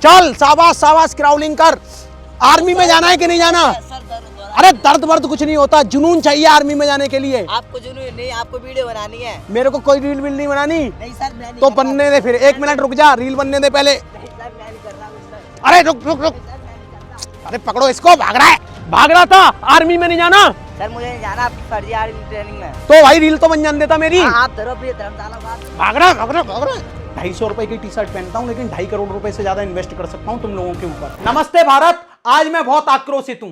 चल शाबाश शाबाश, क्राउलिंग कर। आर्मी में जाना है कि नहीं जाना? अरे दर्द वर्द कुछ नहीं होता, जुनून चाहिए आर्मी में जाने के लिए। आपको जुनून नहीं, आपको वीडियो बनानी है। मेरे को कोई रील वील नहीं बनानी। नहीं सर, मैं नहीं तो कर रहा बनने दे फिर, 1 मिनट रुक जा, रील बनने दे पहले। नहीं सर, मैं नहीं कर रहा हूँ सर। अरे रुक रुक रुक, सर, मैं नहीं कर रहा हूँ। अरे पकड़ो इसको, भाग रहा है। भाग रहा था, आर्मी में नहीं जाना। सर मुझे नहीं जाना आपकी फर्जी आर्मी ट्रेनिंग में। तो भाई रील तो बन जान देता मेरी। हाँ, आप धरो अपनी धर्मशाला बात। भाग रहा भाग रहा भाग रहा। 250 रुपए की टी शर्ट पहनता हूँ, लेकिन 2.5 करोड़ रुपए से ज्यादा इन्वेस्ट कर सकता हूँ तुम लोगों के ऊपर। नमस्ते भारत, आज मैं बहुत आक्रोशित हूं,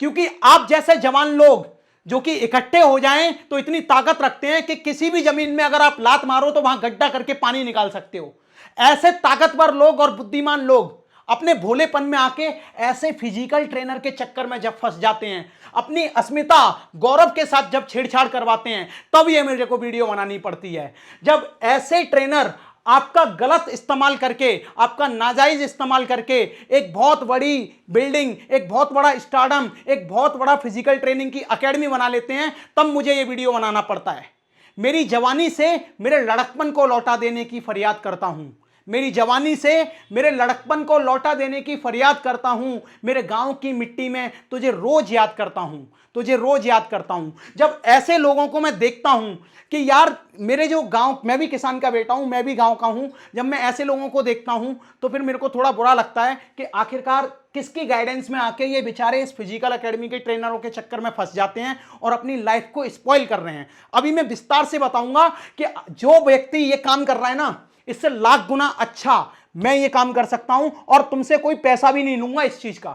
क्योंकि आप जैसे जवान लोग जो कि इकट्ठे हो जाएं तो इतनी ताकत रखते हैं कि किसी भी जमीन में अगर आप लात मारो तो वहां गड्ढा करके पानी निकाल सकते हो। ऐसे ताकतवर लोग और बुद्धिमान लोग अपने भोलेपन में आके ऐसे फिजिकल ट्रेनर के चक्कर में जब फंस जाते हैं, अपनी अस्मिता गौरव के साथ जब छेड़छाड़ करवाते हैं, तब ये मेरे को वीडियो बनानी पड़ती है। जब ऐसे ट्रेनर आपका गलत इस्तेमाल करके, आपका नाजायज इस्तेमाल करके एक बहुत बड़ी बिल्डिंग, एक बहुत बड़ा स्टारडम, एक बहुत बड़ा फिजिकल ट्रेनिंग की एकेडमी बना लेते हैं, तब मुझे ये वीडियो बनाना पड़ता है। मेरी जवानी से मेरे लड़कपन को लौटा देने की फरियाद करता हूं। मेरी जवानी से मेरे लड़कपन को लौटा देने की फरियाद करता हूं। मेरे गांव की मिट्टी में तुझे रोज याद करता हूं, तुझे रोज याद करता हूं। जब ऐसे लोगों को मैं देखता हूं कि यार मेरे जो गांव, मैं भी किसान का बेटा हूं, मैं भी गांव का हूं, जब मैं ऐसे लोगों को देखता हूं तो फिर मेरे को थोड़ा बुरा लगता है कि आखिरकार किसकी गाइडेंस में आके ये बेचारे इस फिजिकल एकेडमी के ट्रेनरों के चक्कर में फंस जाते हैं और अपनी लाइफ को स्पॉइल कर रहे हैं। अभी मैं विस्तार से बताऊंगा कि जो व्यक्ति ये काम कर रहा है ना, इससे लाख गुना अच्छा मैं ये काम कर सकता हूं और तुमसे कोई पैसा भी नहीं लूंगा इस चीज का।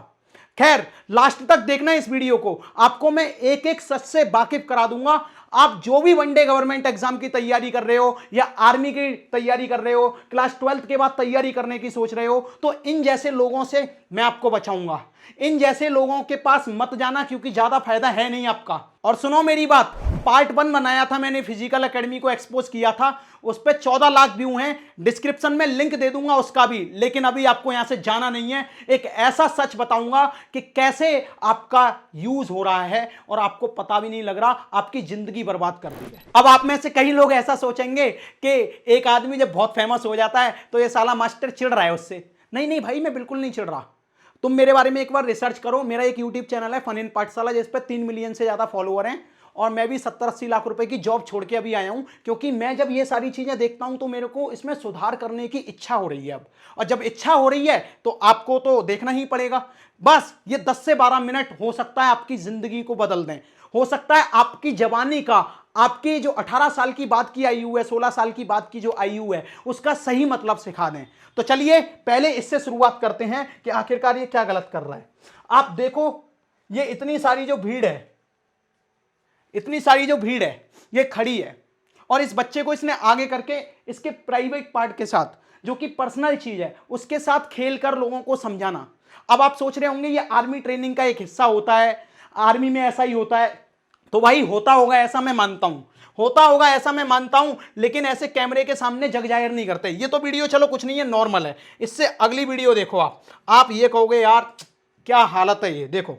खैर, लास्ट तक देखना इस वीडियो को, आपको मैं एक एक सच से वाकिफ करा दूंगा। आप जो भी वनडे गवर्नमेंट एग्जाम की तैयारी कर रहे हो या आर्मी की तैयारी कर रहे हो, क्लास 12 के बाद तैयारी करने की सोच रहे हो, तो इन जैसे लोगों से मैं आपको बचाऊंगा। इन जैसे लोगों के पास मत जाना, क्योंकि ज्यादा फायदा है नहीं आपका। और सुनो मेरी बात, पार्ट 1 बनाया था मैंने, फिजिकल एकेडमी को एक्सपोज किया था, उस पर 14 लाख व्यू हैं। डिस्क्रिप्शन में लिंक दे दूंगा उसका भी, लेकिन अभी आपको यहां से जाना नहीं है। एक ऐसा सच बताऊंगा कि कैसे आपका यूज हो रहा है और आपको पता भी नहीं लग रहा, आपकी जिंदगी बर्बाद कर दी है। अब आप में से कई लोग ऐसा सोचेंगे कि एक आदमी जब बहुत फेमस हो जाता है तो ये साला मास्टर चिढ़ रहा है उससे। नहीं नहीं भाई, मैं बिल्कुल नहीं चिढ़ रहा। तुम मेरे बारे में एक बार रिसर्च करो। मेरा एक यूट्यूब चैनल है फन इन पाठशाला, जिस पर 3 मिलियन से ज्यादा फॉलोअर हैं, और मैं भी 70-80 लाख रुपए की जॉब छोड़ के अभी आया हूं, क्योंकि मैं जब ये सारी चीजें देखता हूं तो मेरे को इसमें सुधार करने की इच्छा हो रही है अब। और जब इच्छा हो रही है तो आपको तो देखना ही पड़ेगा। बस ये 10 से 12 मिनट हो सकता है आपकी जिंदगी को बदल दें, हो सकता है आपकी जवानी का, आपकी जो 18 साल की बात की आयु है, 16 साल की बात की जो आयु है, उसका सही मतलब सिखा दें। तो चलिए पहले इससे शुरुआत करते हैं कि आखिरकार ये क्या गलत कर रहा है। आप देखो, ये इतनी सारी जो भीड़ है, इतनी सारी जो भीड़ है, ये खड़ी है, और इस बच्चे को इसने आगे करके इसके प्राइवेट पार्ट के साथ, जो कि पर्सनल चीज है, उसके साथ खेल कर लोगों को समझाना। अब आप सोच रहे होंगे ये आर्मी ट्रेनिंग का एक हिस्सा होता है, आर्मी में ऐसा ही होता है। तो भाई होता होगा ऐसा मैं मानता हूं, होता होगा ऐसा मैं मानता हूं, लेकिन ऐसे कैमरे के सामने जग जाहिर नहीं करते। ये तो वीडियो चलो कुछ नहीं है, नॉर्मल है। इससे अगली वीडियो देखो, आप ये कहोगे यार क्या हालत है ये। देखो,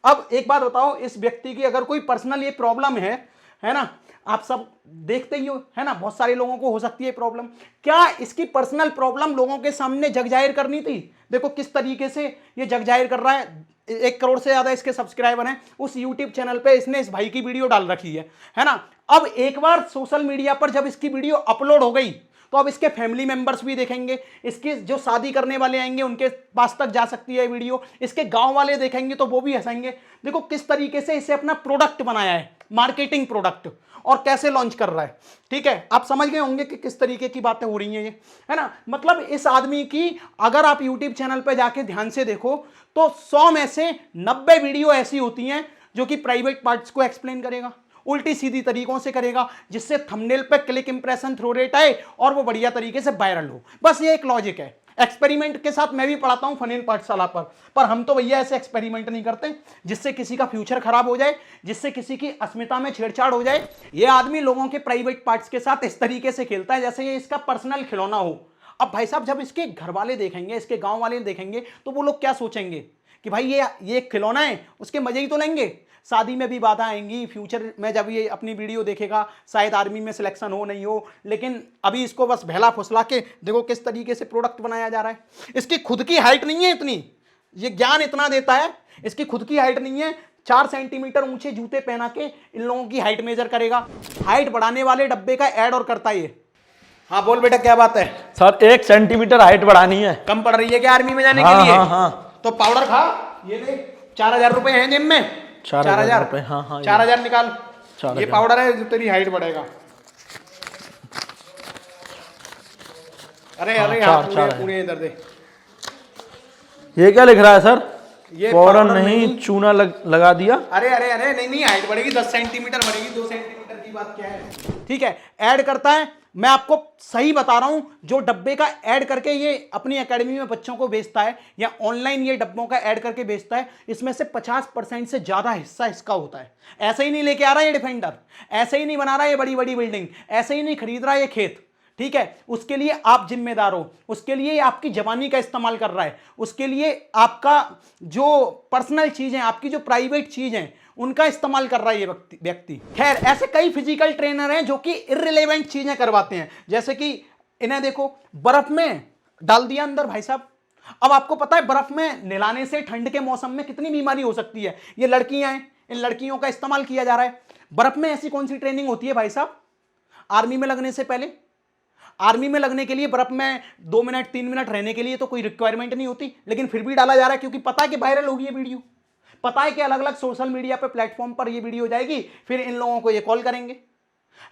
अब एक बात बताओ, इस व्यक्ति की अगर कोई पर्सनल ये प्रॉब्लम है ना, आप सब देखते ही हो, है ना, बहुत सारे लोगों को हो सकती है प्रॉब्लम। क्या इसकी पर्सनल प्रॉब्लम लोगों के सामने जग जाहिर करनी थी? देखो किस तरीके से ये जग जाहिर कर रहा है। 1 करोड़ से ज्यादा इसके सब्सक्राइबर हैं। उस यूट्यूब चैनल पे इसने इस भाई की वीडियो डाल रखी है ना। अब एक बार सोशल मीडिया पर जब इसकी वीडियो अपलोड हो गई तो अब इसके फैमिली मेंबर्स भी देखेंगे, इसके जो शादी करने वाले आएंगे उनके पास तक जा सकती है वीडियो, इसके गांव वाले देखेंगे तो वो भी हंसेंगे। देखो किस तरीके से इसे अपना प्रोडक्ट बनाया है, मार्केटिंग प्रोडक्ट, और कैसे लॉन्च कर रहा है। ठीक है, आप समझ गए होंगे कि किस तरीके की बातें हो रही हैं ये, है ना। मतलब इस आदमी की अगर आप यूट्यूब चैनल पर जाके ध्यान से देखो तो 100 में से 90 वीडियो ऐसी होती हैं जो कि प्राइवेट पार्ट्स को एक्सप्लेन करेगा, उल्टी सीधी तरीकों से करेगा, जिससे थंबनेल पे क्लिक इंप्रेशन थ्रो रेट आए और वो बढ़िया तरीके से वायरल हो। बस ये एक लॉजिक है। एक्सपेरिमेंट के साथ मैं भी पढ़ाता हूं फन इन पाठशाला पर हम तो भैया ऐसे एक्सपेरिमेंट नहीं करते जिससे किसी का फ्यूचर खराब हो जाए, जिससे किसी की अस्मिता में छेड़छाड़ हो जाए। ये आदमी लोगों के प्राइवेट पार्ट्स के साथ इस तरीके से खेलता है जैसे ये इसका पर्सनल खिलौना हो। अब भाई साहब, जब इसके घर वाले देखेंगे, इसके गांव वाले देखेंगे तो वो लोग क्या सोचेंगे कि भाई ये एक खिलौना है, उसके मजे ही तो लेंगे। शादी में भी बाधा आएंगी, फ्यूचर में जब ये अपनी वीडियो देखेगा शायद आर्मी में सिलेक्शन हो नहीं हो, लेकिन अभी इसको बस बहला फुसला के देखो किस तरीके से प्रोडक्ट बनाया जा रहा है। इसकी खुद की हाइट नहीं है इतनी, ये ज्ञान इतना देता है, इसकी खुद की हाइट नहीं है। 4 सेंटीमीटर ऊंचे जूते पहना के इन लोगों की हाइट मेजर करेगा। हाइट बढ़ाने वाले डब्बे का ऐड और करता है ये। हाँ बोल बेटा क्या बात है? सर 1 सेंटीमीटर हाइट बढ़ानी है। कम पड़ रही है क्या आर्मी में जाने हाँ, के लिए? हाँ, हाँ। तो पाउडर खा, ये ले 4000 रुपए हैं जिम में। 4000 रुपए, हाँ हाँ 4000 निकाल। 4000। ये पाउडर है जो तेरी हाइट बढ़ेगा। अरे हाँ, अरे चार- हाथ चार है। पूरे इधर दे। ये क्या लिख रहा है सर? ये पाउडर पाउडर नहीं, चूना लगा दिया। अरे अरे अरे नहीं नहीं, हाइट बढ़ेगी 10 सेंटीमीटर बढ़ेगी, 2 सेंटीमीटर की बात क्या है? ठीक है, ऐड करता है। मैं आपको सही बता रहा हूं, जो डब्बे का ऐड करके ये अपनी एकेडमी में बच्चों को बेचता है या ऑनलाइन ये डब्बों का ऐड करके बेचता है, इसमें से 50% से ज्यादा हिस्सा इसका होता है। ऐसे ही नहीं लेके आ रहा ये डिफेंडर, ऐसे ही नहीं बना रहा ये बड़ी बड़ी बिल्डिंग, ऐसे ही नहीं खरीद रहा ये खेत। ठीक है, उसके लिए आप जिम्मेदार हो, उसके लिए आपकी जवानी का इस्तेमाल कर रहा है, उसके लिए आपका जो पर्सनल चीजें, आपकी जो प्राइवेट चीजें, उनका इस्तेमाल कर रहा है ये व्यक्ति। खैर, ऐसे कई फिजिकल ट्रेनर हैं जो कि इररिलेवेंट चीजें करवाते हैं, जैसे कि इन्हें देखो, बर्फ में डाल दिया अंदर भाई साहब। अब आपको पता है बर्फ में नहलाने से ठंड के मौसम में कितनी बीमारी हो सकती है। ये लड़कियां हैं, इन लड़कियों का इस्तेमाल किया जा रहा है। बर्फ में ऐसी कौन सी ट्रेनिंग होती है भाई साहब? आर्मी में लगने से पहले, आर्मी में लगने के लिए बर्फ में 2 मिनट 3 मिनट रहने के लिए तो कोई रिक्वायरमेंट नहीं होती, लेकिन फिर भी डाला जा रहा है क्योंकि पता है कि वायरल होगी ये वीडियो, पता है कि अलग अलग सोशल मीडिया पे प्लेटफॉर्म पर ये वीडियो जाएगी, फिर इन लोगों को ये कॉल करेंगे,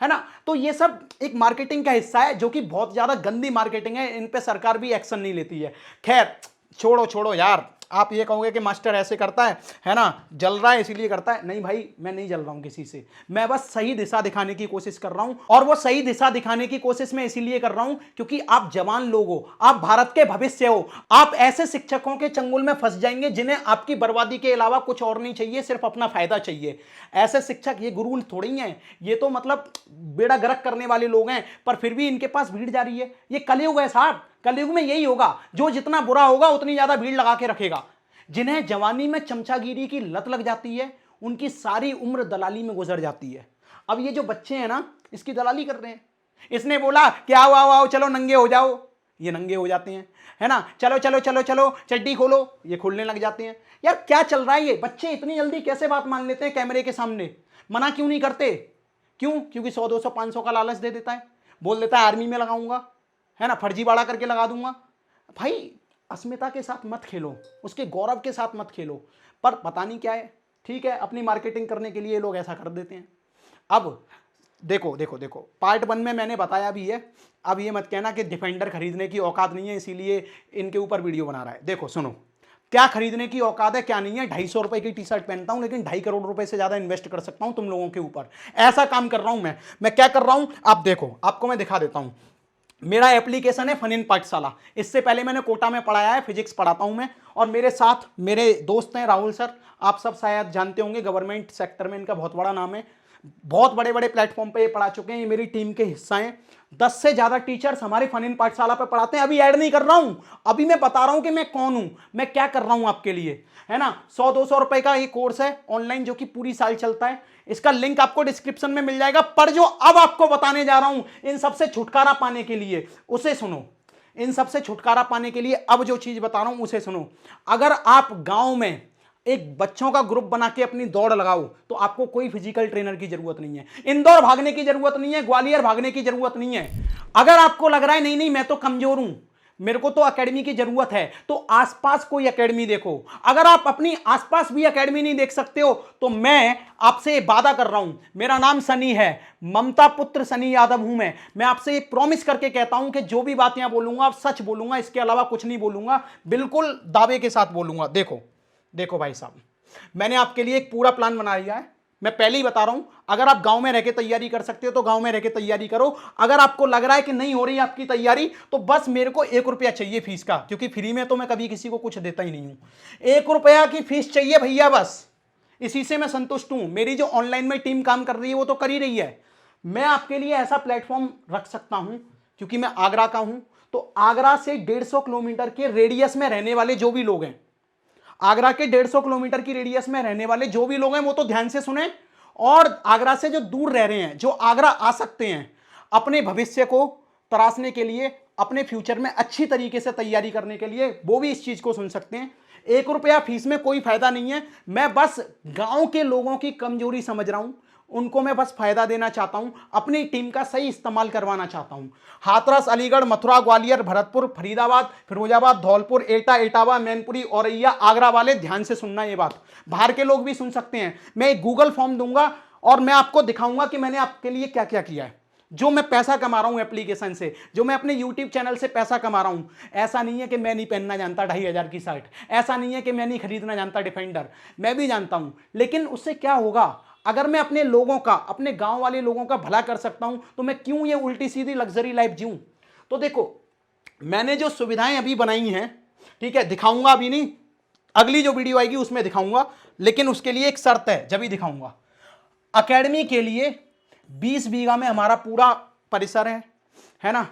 है ना। तो ये सब एक मार्केटिंग का हिस्सा है जो कि बहुत ज्यादा गंदी मार्केटिंग है, इन पे सरकार भी एक्शन नहीं लेती है। खैर छोड़ो छोड़ो यार, आप ये कहोगे कि मास्टर ऐसे करता है ना, जल रहा है इसीलिए करता है। नहीं भाई, मैं नहीं जल रहा हूं किसी से, मैं बस सही दिशा दिखाने की कोशिश कर रहा हूं, और वो सही दिशा दिखाने की कोशिश मैं इसीलिए कर रहा हूं क्योंकि आप जवान लोग हो, आप भारत के भविष्य हो। आप ऐसे शिक्षकों के चंगुल में फंस जाएंगे जिन्हें आपकी बर्बादी के अलावा कुछ और नहीं चाहिए, सिर्फ अपना फायदा चाहिए। ऐसे शिक्षक ये गुरु थोड़ी हैं, ये तो मतलब बेड़ा गर्क करने वाले लोग हैं, पर फिर भी इनके पास भीड़ जा रही है। ये कलयुग है साहब, कलयुग में यही होगा, जो जितना बुरा होगा उतनी ज्यादा भीड़ लगा के रखेगा। जिन्हें जवानी में चमचागिरी की लत लग जाती है, उनकी सारी उम्र दलाली में गुजर जाती है। अब ये जो बच्चे हैं ना, इसकी दलाली कर रहे हैं। इसने बोला कि आओ आओ आओ चलो नंगे हो जाओ, ये नंगे हो जाते हैं, है ना। चलो चलो चलो चलो चड्डी खोलो, ये खोलने लग जाते हैं। यार क्या चल रहा है ये? बच्चे इतनी जल्दी कैसे बात मान लेते हैं कैमरे के सामने? मना क्यों नहीं करते? क्यों? क्योंकि 100 200 500 का लालच दे देता है, बोल देता है आर्मी में लगाऊंगा, है ना, फर्जीवाड़ा करके लगा दूंगा। भाई अस्मिता के साथ मत खेलो, उसके गौरव के साथ मत खेलो, पर पता नहीं क्या है। ठीक है, अपनी मार्केटिंग करने के लिए ये लोग ऐसा कर देते हैं। अब देखो देखो देखो, पार्ट 1 में मैंने बताया भी है। अब ये मत कहना कि डिफेंडर खरीदने की औकात नहीं है इसीलिए इनके ऊपर वीडियो बना रहा है। देखो सुनो, क्या खरीदने की औकात है क्या नहीं है। 250 रुपए की टी शर्ट पहनता हूं, लेकिन 2.5 करोड़ रुपए से ज्यादा इन्वेस्ट कर सकता हूं तुम लोगों के ऊपर। ऐसा काम कर रहा हूं मैं क्या कर रहा हूं आप देखो, आपको मैं दिखा देता हूं। मेरा एप्लीकेशन है फन इन पाठशाला। इससे पहले मैंने कोटा में पढ़ाया है, फिजिक्स पढ़ाता हूं मैं, और मेरे साथ मेरे दोस्त हैं राहुल सर, आप सब शायद जानते होंगे, गवर्नमेंट सेक्टर में इनका बहुत बड़ा नाम है, बहुत बड़े बड़े प्लेटफॉर्म पे ये पढ़ा चुके हैं, ये मेरी टीम के हिस्सा हैं। 10 से ज्यादा टीचर्स हमारे फन इन पाठशाला पे पढ़ाते हैं। अभी ऐड नहीं कर रहा हूं, अभी मैं बता रहा हूं कि मैं कौन हूं, मैं क्या कर रहा हूं आपके लिए, है ना। 100 200 रुपए का ये कोर्स है ऑनलाइन जो कि पूरी साल चलता है। इसका लिंक आपको डिस्क्रिप्शन में मिल जाएगा। पर जो अब आपको बताने जा रहा हूं इन सबसे छुटकारा पाने के लिए, उसे सुनो। इन सबसे छुटकारा पाने के लिए अब जो चीज बता रहा हूं उसे सुनो। अगर आप गांव में एक बच्चों का ग्रुप बना के अपनी दौड़ लगाओ तो आपको कोई फिजिकल ट्रेनर की जरूरत नहीं है, इंदौर भागने की जरूरत नहीं है, ग्वालियर भागने की जरूरत नहीं है। अगर आपको लग रहा है नहीं नहीं मैं तो कमजोर हूं, मेरे को तो एकेडमी की जरूरत है, तो आसपास कोई एकेडमी देखो। अगर आप अपनी आसपास भी एकेडमी नहीं देख सकते हो तो मैं आपसे वादा कर रहा हूं, मेरा नाम सनी है, ममता पुत्र सनी यादव हूं मैं आपसे एक प्रॉमिस करके कहता हूं कि जो भी बात यहां बोलूंगा सच बोलूंगा, इसके अलावा कुछ नहीं बोलूंगा, बिल्कुल दावे के साथ बोलूंगा। देखो देखो भाई साहब, मैंने आपके लिए एक पूरा प्लान बना लिया है। मैं पहले ही बता रहा हूं, अगर आप गांव में रह के तैयारी कर सकते हो तो गांव में रह के तैयारी करो। अगर आपको लग रहा है कि नहीं हो रही आपकी तैयारी तो बस मेरे को 1 रुपया चाहिए फीस का, क्योंकि फ्री में तो मैं कभी किसी को कुछ देता ही नहीं हूं। 1 रुपया की फीस चाहिए भैया, बस इसी से मैं संतुष्ट हूं। मेरी जो ऑनलाइन में टीम काम कर रही है वो तो कर ही रही है। मैं आपके लिए ऐसा प्लेटफॉर्म रख सकता हूं क्योंकि मैं आगरा का हूं, तो आगरा से 150 किलोमीटर के रेडियस में रहने वाले जो भी लोग हैं, आगरा के 150 किलोमीटर की रेडियस में रहने वाले जो भी लोग हैं वो तो ध्यान से सुने, और आगरा से जो दूर रह रहे हैं, जो आगरा आ सकते हैं अपने भविष्य को तराशने के लिए, अपने फ्यूचर में अच्छी तरीके से तैयारी करने के लिए, वो भी इस चीज को सुन सकते हैं। 1 रुपया फीस में कोई फायदा नहीं है। मैं बस गांव के लोगों की कमजोरी समझ रहा हूं, उनको मैं बस फायदा देना चाहता हूं, अपनी टीम का सही इस्तेमाल करवाना चाहता हूं। हाथरस, अलीगढ़, मथुरा, ग्वालियर, भरतपुर, फरीदाबाद, फिरोजाबाद, धौलपुर, एटा, इटावा, मैनपुरी, औरैया, आगरा वाले ध्यान से सुनना, ये बात बाहर के लोग भी सुन सकते हैं। मैं एक गूगल फॉर्म दूंगा और मैं आपको दिखाऊंगा कि मैंने आपके लिए क्या क्या किया है। जो मैं पैसा कमा रहा हूं एप्लीकेशन से, जो मैं अपने यूट्यूब चैनल से पैसा कमा रहा हूं, ऐसा नहीं है कि मैं नहीं पहनना जानता 2500 की शर्ट, ऐसा नहीं है कि मैं नहीं खरीदना जानता डिफेंडर, मैं भी जानता हूं। लेकिन उससे क्या होगा, अगर मैं अपने लोगों का, अपने गांव वाले लोगों का भला कर सकता हूं, तो मैं क्यों ये उल्टी सीधी लग्जरी लाइफ जीऊं। तो देखो, मैंने जो सुविधाएं अभी बनाई हैं, ठीक है, दिखाऊंगा अभी नहीं, अगली जो वीडियो आएगी उसमें दिखाऊंगा, लेकिन उसके लिए एक शर्त है, जब ही दिखाऊंगा। एकेडमी के लिए 20 बीघा में हमारा पूरा परिसर है ना,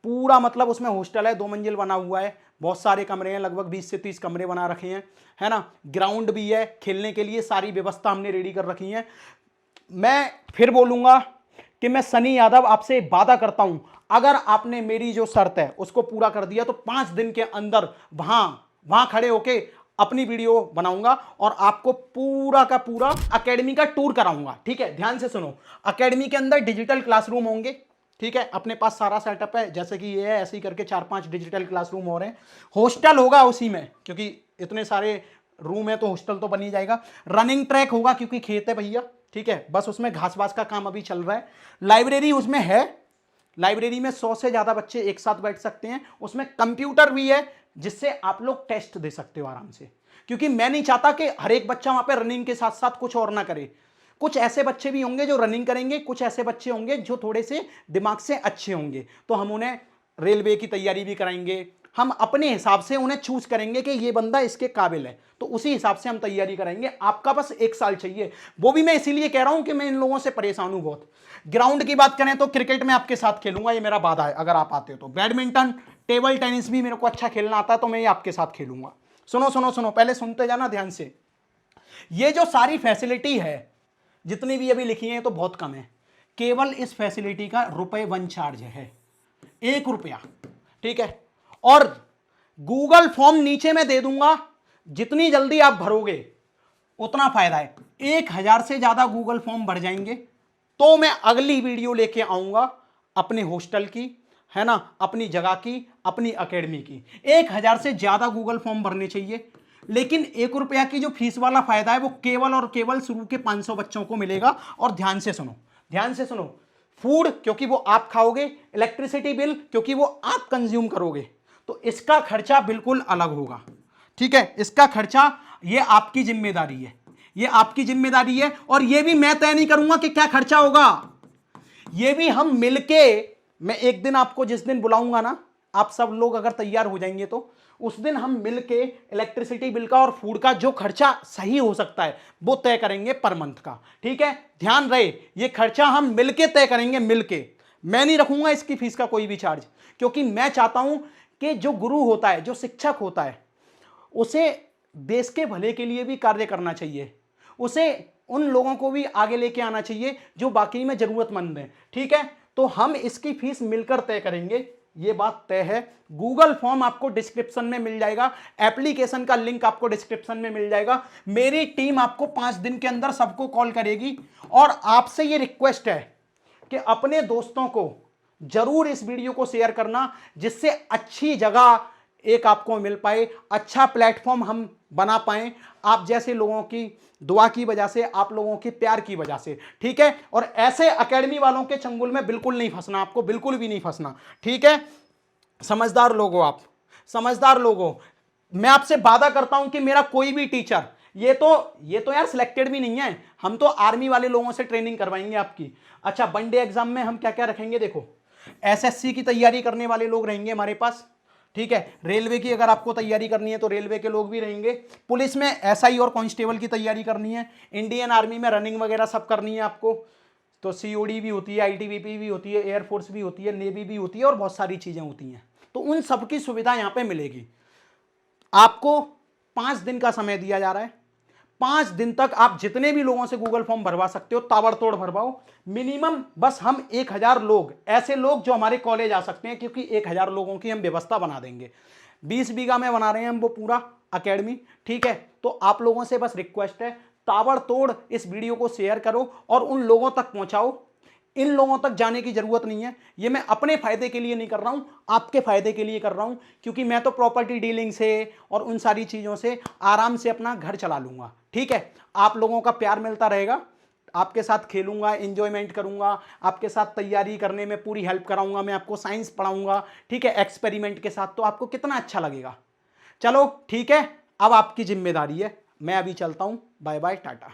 पूरा, मतलब उसमें हॉस्टल है, 2 मंजिल बना हुआ है, बहुत सारे कमरे हैं, लगभग 20 से 30 कमरे बना रखे हैं, है ना, ग्राउंड भी है, खेलने के लिए सारी व्यवस्था हमने रेडी कर रखी है। मैं फिर बोलूंगा कि मैं सनी यादव आपसे वादा करता हूं, अगर आपने मेरी जो शर्त है उसको पूरा कर दिया तो 5 दिन के अंदर वहां खड़े होके अपनी वीडियो बनाऊंगा और आपको पूरा का पूरा एकेडमी का टूर कराऊंगा। ठीक है, ध्यान से सुनो। एकेडमी के अंदर डिजिटल क्लासरूम होंगे, ठीक है, अपने पास सारा सेटअप है, जैसे कि ये है, ऐसे ही करके 4-5 डिजिटल क्लासरूम हो रहे हैं। हॉस्टल होगा उसी में, क्योंकि इतने सारे रूम है तो हॉस्टल तो बन ही जाएगा। रनिंग ट्रैक होगा क्योंकि खेत है भैया, ठीक है, बस उसमें घास वास का काम अभी चल रहा है। लाइब्रेरी उसमें है, लाइब्रेरी में 100 से ज्यादा बच्चे एक साथ बैठ सकते हैं। उसमें कंप्यूटर भी है जिससे आप लोग टेस्ट दे सकते हो आराम से, क्योंकि मैं नहीं चाहता कि हर एक बच्चा वहां पे रनिंग के साथ साथ कुछ और ना करे। कुछ ऐसे बच्चे भी होंगे जो रनिंग करेंगे, कुछ ऐसे बच्चे होंगे जो थोड़े से दिमाग से अच्छे होंगे, तो हम उन्हें रेलवे की तैयारी भी कराएंगे। हम अपने हिसाब से उन्हें चूज करेंगे कि ये बंदा इसके काबिल है, तो उसी हिसाब से हम तैयारी कराएंगे। आपका बस 1 साल चाहिए, वो भी मैं इसीलिए कह रहा हूं कि मैं इन लोगों से परेशान हूं बहुत। ग्राउंड की बात करें तो क्रिकेट में आपके साथ खेलूंगा, ये मेरा वादा है, अगर आप आते हो तो। बैडमिंटन, टेबल टेनिस भी मेरे को अच्छा खेलना आता है, तो मैं ये आपके साथ खेलूंगा। सुनो सुनो सुनो, पहले सुनते जाना ध्यान से। ये जो सारी फैसिलिटी है, जितनी भी अभी लिखी है, तो बहुत कम है। केवल इस फैसिलिटी का ₹1 चार्ज है, 1 रुपया, ठीक है। और गूगल फॉर्म नीचे मैं दे दूंगा, जितनी जल्दी आप भरोगे उतना फायदा है। 1000 से ज्यादा गूगल फॉर्म भर जाएंगे तो मैं अगली वीडियो लेके आऊंगा अपने हॉस्टल की, है ना, अपनी जगह की, अपनी एकेडमी की। 1000 से ज्यादा गूगल फॉर्म भरने चाहिए, लेकिन 1 रुपया की जो फीस वाला फायदा है वो केवल और केवल शुरू के 500 बच्चों को मिलेगा। और ध्यान से सुनो, ध्यान से सुनो। फूड क्योंकि वो आप खाओगे, इलेक्ट्रिसिटी बिल क्योंकि वो आप कंज्यूम करोगे, तो इसका खर्चा बिल्कुल अलग होगा, ठीक है। इसका खर्चा ये आपकी जिम्मेदारी है, ये आपकी जिम्मेदारी है। और ये भी मैं तय नहीं करूंगा कि क्या खर्चा होगा, ये भी हम मिलके, मैं एक दिन आपको जिस दिन बुलाऊंगा ना, आप सब लोग अगर तैयार हो जाएंगे तो उस दिन हम मिलके इलेक्ट्रिसिटी बिल का और फूड का जो खर्चा सही हो सकता है वो तय करेंगे पर मंथ का, ठीक है। ध्यान रहे, ये खर्चा हम मिलके तय करेंगे, मिलके। मैं नहीं रखूंगा इसकी फीस का कोई भी चार्ज, क्योंकि मैं चाहता हूं कि जो गुरु होता है, जो शिक्षक होता है, उसे देश के भले के लिए भी कार्य करना चाहिए, उसे उन लोगों को भी आगे लेके आना चाहिए जो बाकी में जरूरतमंद हैं, ठीक है। तो हम इसकी फीस मिलकर तय करेंगे, ये बात तय है। गूगल फॉर्म आपको डिस्क्रिप्शन में मिल जाएगा, एप्लीकेशन का लिंक आपको डिस्क्रिप्शन में मिल जाएगा। मेरी टीम आपको 5 दिन के अंदर सबको कॉल करेगी। और आपसे ये रिक्वेस्ट है कि अपने दोस्तों को जरूर इस वीडियो को शेयर करना, जिससे अच्छी जगह एक आपको मिल पाए, अच्छा प्लेटफॉर्म हम बना पाए, आप जैसे लोगों की दुआ की वजह से, आप लोगों के प्यार की वजह से, ठीक है। और ऐसे एकेडमी वालों के चंगुल में बिल्कुल नहीं फंसना, आपको बिल्कुल भी नहीं फंसना, ठीक है। समझदार लोगो, आप समझदार लोगो। मैं आपसे वादा करता हूं कि मेरा कोई भी टीचर, ये तो यार सिलेक्टेड भी नहीं है, हम तो आर्मी वाले लोगों से ट्रेनिंग करवाएंगे आपकी। अच्छा, वनडे एग्जाम में हम क्या क्या रखेंगे, देखो, एसएससी की तैयारी करने वाले लोग रहेंगे हमारे पास, ठीक है। रेलवे की अगर आपको तैयारी करनी है तो रेलवे के लोग भी रहेंगे। पुलिस में एसआई और कांस्टेबल की तैयारी करनी है। इंडियन आर्मी में रनिंग वगैरह सब करनी है आपको, तो सीओडी भी होती है, आईटीबीपी भी होती है, एयरफोर्स भी होती है, नेवी भी होती है, और बहुत सारी चीज़ें होती हैं। तो उन सब की सुविधा यहाँ पे मिलेगी आपको। 5 दिन का समय दिया जा रहा है। 5 दिन तक आप जितने भी लोगों से गूगल फॉर्म भरवा सकते हो ताबड़तोड़ भरवाओ। मिनिमम बस हम 1000 लोग, ऐसे लोग जो हमारे कॉलेज आ सकते हैं, क्योंकि 1000 लोगों की हम व्यवस्था बना देंगे। 20 बीघा में बना रहे हैं हम वो पूरा एकेडमी, ठीक है। तो आप लोगों से बस रिक्वेस्ट है, ताबड़तोड़ इस वीडियो को शेयर करो और उन लोगों तक पहुंचाओ। इन लोगों तक जाने की जरूरत नहीं है। ये मैं अपने फायदे के लिए नहीं कर रहा हूं, आपके फायदे के लिए कर रहा हूं, क्योंकि मैं तो प्रॉपर्टी डीलिंग से और उन सारी चीजों से आराम से अपना घर चला लूंगा, ठीक है। आप लोगों का प्यार मिलता रहेगा, आपके साथ खेलूंगा, एंजॉयमेंट करूंगा, आपके साथ तैयारी करने में पूरी हेल्प कराऊंगा, मैं आपको साइंस पढ़ाऊंगा, ठीक है, एक्सपेरिमेंट के साथ। तो आपको कितना अच्छा लगेगा। चलो ठीक है, अब आपकी जिम्मेदारी है। मैं अभी चलता हूं, बाय बाय, टाटा।